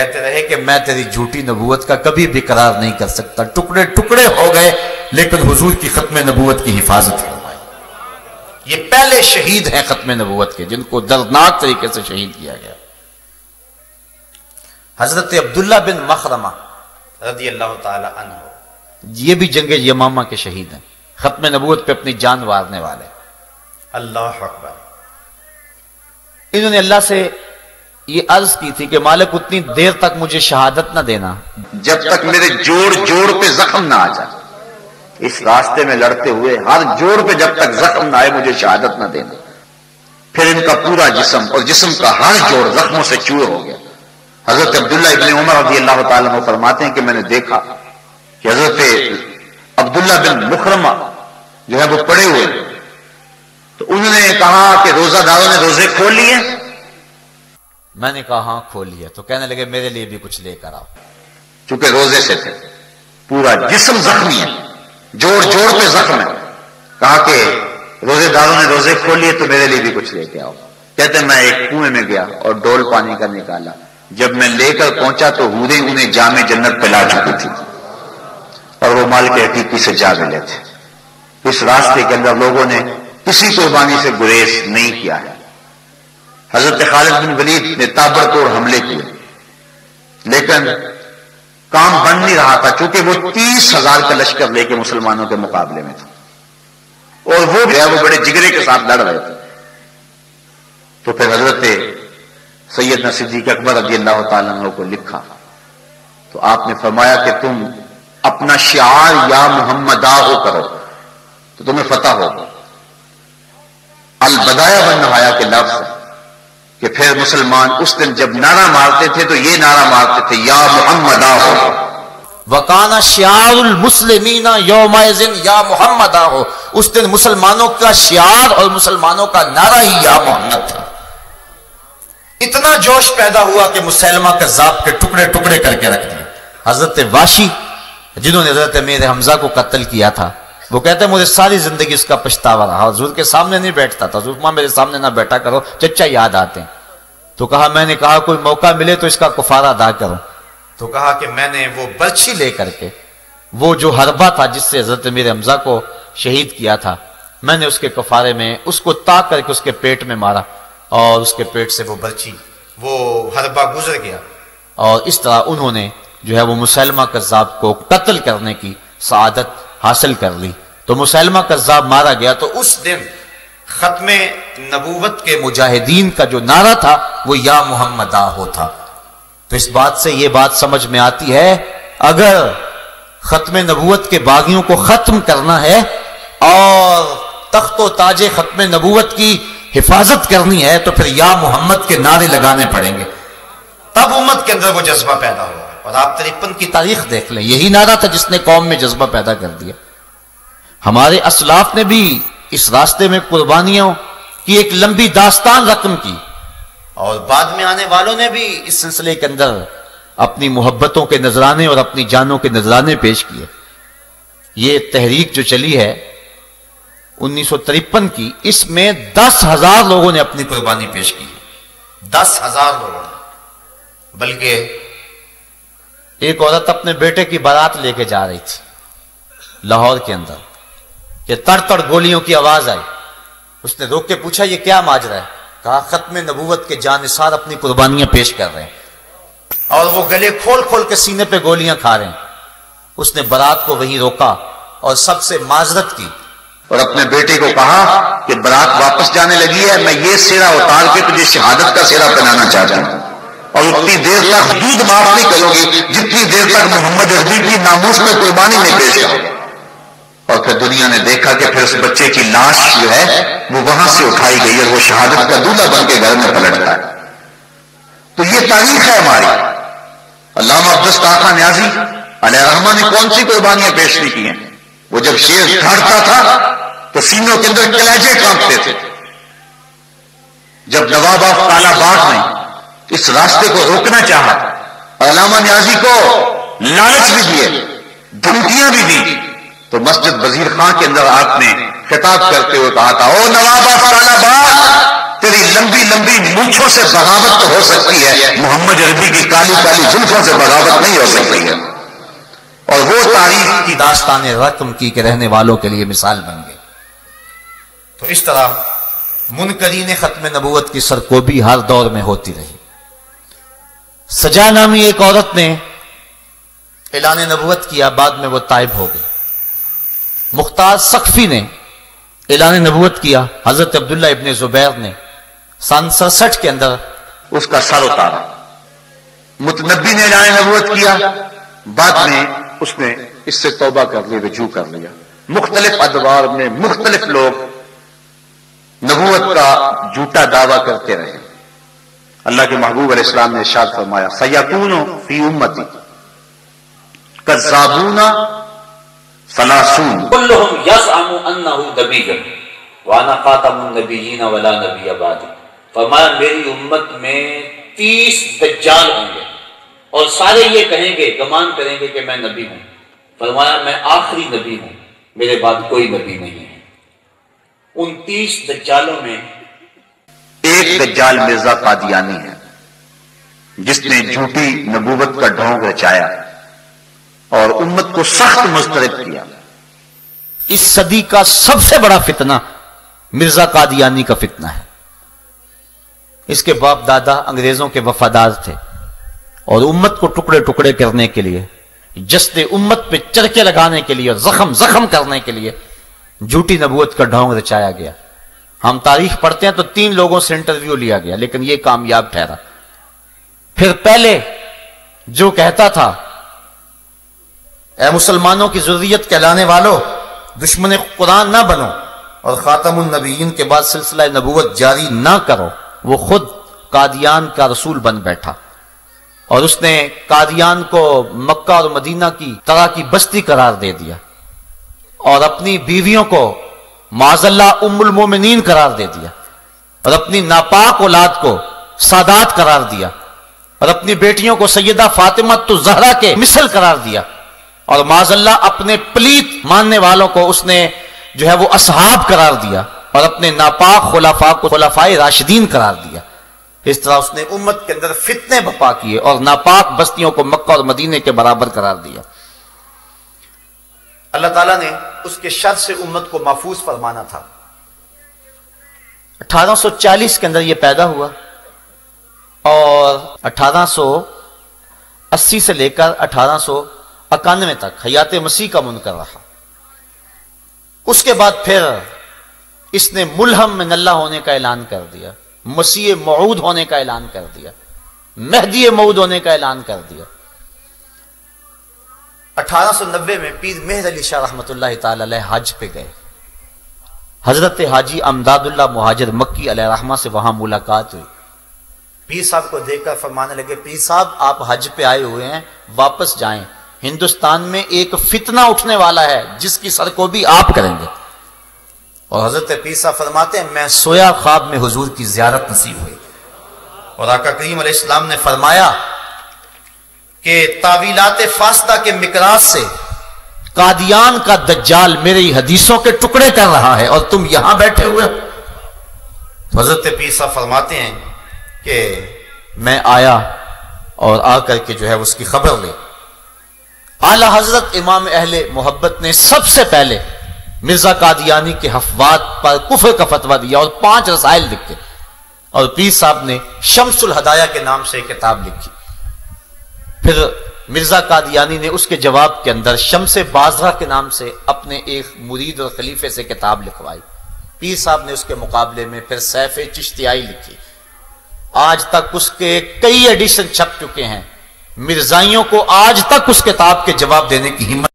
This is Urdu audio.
کہتے رہے کہ میں تیری جھوٹی نبوت کا کبھی بھی قرار نہیں کر سکتا، ٹکڑے ٹکڑے ہو گئے لیکن حضور کی ختم نبوت کی حفاظت فرمائی۔ یہ پہلے شہید ہیں ختم نبوت کے جن کو دردناک طریقے سے شہید کیا گیا۔ حضرت عبداللہ بن مخرمہ رضی اللہ تعالی عنہ، یہ بھی جنگ یمامہ کے شہید ہیں، ختم نبوت پہ اپنی جان وارنے والے۔ اللہ اکبر۔ انہوں نے اللہ سے یہ عرض کی تھی کہ مالک اتنی دیر تک مجھے شہادت نہ دینا جب تک میرے جوڑ پہ زخم نہ آ جائے، اس راستے میں لڑتے ہوئے ہر جوڑ پہ جب تک زخم نہ آئے مجھے شہادت نہ دینا۔ پھر ان کا پورا جسم اور جسم کا ہر جوڑ زخموں سے چور ہو گیا۔ حضرت عبداللہ ابن عمر رضی اللہ تعالیٰ عنہ فرماتے ہیں کہ میں نے دیکھا کہ حضرت عبداللہ بن مخرمہ جو ہے وہ پڑے ہوئے، تو انہوں نے کہا کہ روزہ داروں نے روزے کھول لیے؟ میں نے کہا ہاں کھولی ہے۔ تو کہنے لگے میرے لیے بھی کچھ لے کر آؤ۔ چونکہ روزے سے تھے، پورا جسم زخمی ہے، جوڑ پہ زخم ہے۔ کہا کہ روزے داروں نے روزے کھول لیے تو میرے لیے بھی کچھ لے کے آؤ۔ کہتے میں ایک کنویں میں گیا اور ڈول پانی کا نکالا، جب میں لے کر پہنچا تو حوریں انہیں جام جنت پلا چکی تھی اور وہ مال کے حقیقی سے جا ملے تھے۔ اس راستے کے اندر لوگوں نے کسی قربانی سے گریز نہیں کیا ہے۔ حضرت خالد بن ولید نے تابڑ توڑ حملے کیے لیکن کام بن نہیں رہا تھا، چونکہ وہ 30,000 کا لشکر لے کے مسلمانوں کے مقابلے میں تھا اور وہ بڑے جگرے کے ساتھ لڑ رہے تھے۔ تو پھر حضرت سیدنا صدیق اکبر رضی اللہ تعالیٰ عنہ کو لکھا تو آپ نے فرمایا کہ تم اپنا شعار یا محمدہ ہو کرو تو تمہیں فتح ہوگا۔ البدایہ والنہایہ کے لفظ کہ پھر مسلمان اس دن جب نعرہ مارتے تھے تو یہ نعرہ مارتے تھے یا محمدہ ہو۔ وَقَانَ شِعَارُ الْمُسْلِمِينَ يَوْمَئِذٍ یا محمدہ ہو۔ اس دن مسلمانوں کا شعار اور مسلمانوں کا نعرہ ہی یا محمد تھا۔ اتنا جوش پیدا ہوا کہ مسیلمہ کذاب کے ٹکڑے ٹکڑے کر کے رکھ دیے۔ حضرت واشی جنہوں نے حضرت امیر حمزہ کو قتل کیا تھا، وہ کہتے ہیں مجھے ساری زندگی اس کا پچھتاوا رہا، حضور کے سامنے نہیں بیٹھتا تھا، حضور میرے سامنے نہ بیٹھا کرو، چچا یاد آتے ہیں۔ تو کہا میں نے کہا کوئی موقع ملے تو اس کا کفارہ ادا کرو۔ تو کہا کہ میں نے وہ برچھی لے کر کے وہ جو حربہ تھا جس سے حضرت امیر حمزہ کو شہید کیا تھا، میں نے اس کے کفارے میں اس کو تاک کر کے اس کے پیٹ میں مارا اور اس کے پیٹ سے وہ برچھی وہ حربہ گزر گیا، اور اس طرح انہوں نے جو ہے وہ مسیلمہ کذاب کو قتل کرنے کی سعادت حاصل کر لی۔ تو مسیلمہ کذاب مارا گیا تو اس دن ختم نبوت کے مجاہدین کا جو نعرہ تھا وہ یا محمدہ ہو تھا۔ تو اس بات سے یہ بات سمجھ میں آتی ہے اگر ختم نبوت کے باغیوں کو ختم کرنا ہے اور تخت و تاج ختم نبوت کی حفاظت کرنی ہے تو پھر یا محمد کے نعرے لگانے پڑیں گے، تب امت کے اندر وہ جذبہ پیدا ہوگا۔ اور آپ 53 کی تاریخ دیکھ لیں، یہی نعرہ تھا جس نے قوم میں جذبہ پیدا کر دیا۔ ہمارے اسلاف نے بھی اس راستے میں قربانیوں کی ایک لمبی داستان رقم کی، اور بعد میں آنے والوں نے بھی اس سلسلے کے اندر اپنی محبتوں کے نذرانے اور اپنی جانوں کے نذرانے پیش کیے۔ یہ تحریک جو چلی ہے 1953 کی، اس میں 10,000 لوگوں نے اپنی قربانی پیش کی، 10,000 لوگوں نے۔ بلکہ ایک عورت اپنے بیٹے کی بارات لے کے جا رہی تھی لاہور کے اندر کہ تڑ تڑ گولیوں کی آواز آئی۔ اس نے روک کے پوچھا یہ کیا ماجرا ہے؟ کہا ختم نبوت کے جانثار اپنی قربانیاں پیش کر رہے ہیں اور وہ گلے کھول کھول کے سینے پہ گولیاں کھا رہے ہیں۔ اس نے بارات کو وہیں روکا اور سب سے معذرت کی اور اپنے بیٹے کو کہا کہ بارات واپس جانے لگی ہے، میں یہ سیرا اتار کے تجھے شہادت کا سیرا پہنانا چاہتا ہوں اور اتنی دیر تک حدود معاف نہیں کرو گی جتنی دیر تک محمد عربی کی ناموس میں قربانی نہیں پیش کرو۔ اور پھر دنیا نے دیکھا کہ پھر اس بچے کی لاش جو ہے وہ وہاں سے اٹھائی گئی اور وہ شہادت کا دولہا بن کے گھر میں پلٹتا ہے۔ تو یہ تاریخ ہے ہماری۔ علامہ عبدالستار خان نیازی علیہ الرحمہ نے کون سی قربانیاں پیش نہیں کی ہیں؟ وہ جب شیر دھڑتا تھا تو سینوں کے اندر کلیجے کانپتے تھے۔ جب نواب آف کالا باغ نے اس راستے کو روکنا چاہا، علامہ نیازی کو لالچ بھی دیے، دھمکیاں بھی دی، تو مسجد وزیر خان کے اندر آپ نے خطاب کرتے ہوئے کہا تھا او نواب آف کالا باغ، تیری لمبی لمبی مونچھوں سے بغاوت تو ہو سکتی ہے، محمد عربی کی کالی کالی زلفوں سے بغاوت نہیں ہو سکتی ہے. اور وہ تاریخ کی داستان رقم کی کہ رہنے والوں کے لیے مثال بن گئی. تو اس طرح منکرین ختم نبوت کی سرکوبی ہر دور میں ہوتی رہی. سجا نامی ایک عورت نے اعلان نبوت کیا، بعد میں وہ طائب ہو گئی. مختار ثقفی نے اعلان نبوت کیا، حضرت عبداللہ ابن زبیر نے سن 67 کے اندر اس کا سر اتارا. متنبی نے اعلان نبوت کیا، بعد میں اس نے اس سے توبہ کر لی، رجوع کر لیا. مختلف ادوار میں مختلف لوگ نبوت کا جھوٹا دعویٰ کرتے رہے. اللہ کے محبوب علیہ السلام نے ارشاد فرمایا سیکون فی امتی کذابون ثلاثون کلہم یزعم انہ نبی وانا خاتم النبیین ولا نبی بعدی. فرمایا میری امت میں 30 دجال ہوں گے اور سارے یہ کہیں گے، گمان کریں گے کہ میں نبی ہوں. فرمایا میں آخری نبی ہوں، میرے بعد کوئی نبی نہیں ہے. ان 30 دجالوں میں ایک دجال مرزا قادیانی ہے جس نے جھوٹی نبوت کا ڈھونگ رچایا اور امت کو سخت مضطرب کیا. اس صدی کا سب سے بڑا فتنہ مرزا قادیانی کا فتنہ ہے. اس کے باپ دادا انگریزوں کے وفادار تھے اور امت کو ٹکڑے ٹکڑے کرنے کے لیے، جسد امت پہ چرکے لگانے کے لیے اور زخم کرنے کے لیے جھوٹی نبوت کا ڈھونگ رچایا گیا. ہم تاریخ پڑھتے ہیں تو 3 لوگوں سے انٹرویو لیا گیا لیکن یہ کامیاب ٹھہرا. پھر پہلے جو کہتا تھا اے مسلمانوں کی ذریت کہلانے والوں، دشمن قرآن نہ بنو اور خاتم النبیین کے بعد سلسلہ نبوت جاری نہ کرو، وہ خود قادیان کا رسول بن بیٹھا. اور اس نے قادیان کو مکہ اور مدینہ کی طرح کی بستی قرار دے دیا اور اپنی بیویوں کو معاذ اللہ ام المومنین قرار دے دیا اور اپنی ناپاک اولاد کو سادات قرار دیا اور اپنی بیٹیوں کو سیدہ فاطمہ الزہرا کے مثل قرار دیا اور معاذ اللہ اپنے پلیت ماننے والوں کو اس نے جو ہے وہ اصحاب قرار دیا اور اپنے ناپاک خلفاء کو خلفائے راشدین قرار دیا. اس طرح اس نے امت کے اندر فتنے بپا کیے اور ناپاک بستیوں کو مکہ اور مدینے کے برابر قرار دیا. اللہ تعالیٰ نے اس کے شر سے امت کو محفوظ فرمانا تھا. 1840 کے اندر یہ پیدا ہوا اور 1880 سے لے کر 1891 تک حیات مسیح کا منکر رہا. اس کے بعد پھر اس نے ملہم من اللہ ہونے کا اعلان کر دیا، مسیح موعود ہونے کا اعلان کر دیا، مہدی موعود ہونے کا اعلان کر دیا. 1890 میں پیر مہر علی شاہ رحمۃ اللہ تعالی علیہ حج پہ گئے. حضرت حاجی امداد اللہ مہاجر مکی علیہ رحمہ سے وہاں ملاقات ہوئی. پیر صاحب کو دیکھ کر فرمانے لگے پیر صاحب آپ حج پہ آئے ہوئے ہیں، واپس جائیں، ہندوستان میں ایک فتنہ اٹھنے والا ہے جس کی سرکوبی آپ کریں گے. اور حضرت پیر صاحب فرماتے ہیں میں سویا خواب میں حضور کی زیارت نصیب ہوئی اور آقا کریم علیہ السلام نے فرمایا کہ تعویلات فاسدہ کے مقراض سے قادیان کا دجال میری حدیثوں کے ٹکڑے کر رہا ہے اور تم یہاں بیٹھے ہوئے. حضرت پیر صاحب فرماتے ہیں کہ میں آیا اور آ کر کے جو ہے اس کی خبر لے. اعلی حضرت امام اہل محبت نے سب سے پہلے مرزا قادیانی کے حفوات پر کفر کا فتویٰ دیا اور 5 رسائل لکھے اور پیر صاحب نے شمس الہدایہ کے نام سے ایک کتاب لکھی. پھر مرزا قادیانی نے اس کے جواب کے اندر شمس بازرہ کے نام سے اپنے ایک مرید اور خلیفے سے کتاب لکھوائی. پیر صاحب نے اس کے مقابلے میں پھر سیف چشتیائی لکھی. آج تک اس کے کئی ایڈیشن چھپ چکے ہیں. مرزائیوں کو آج تک اس کتاب کے جواب دینے کی ہمت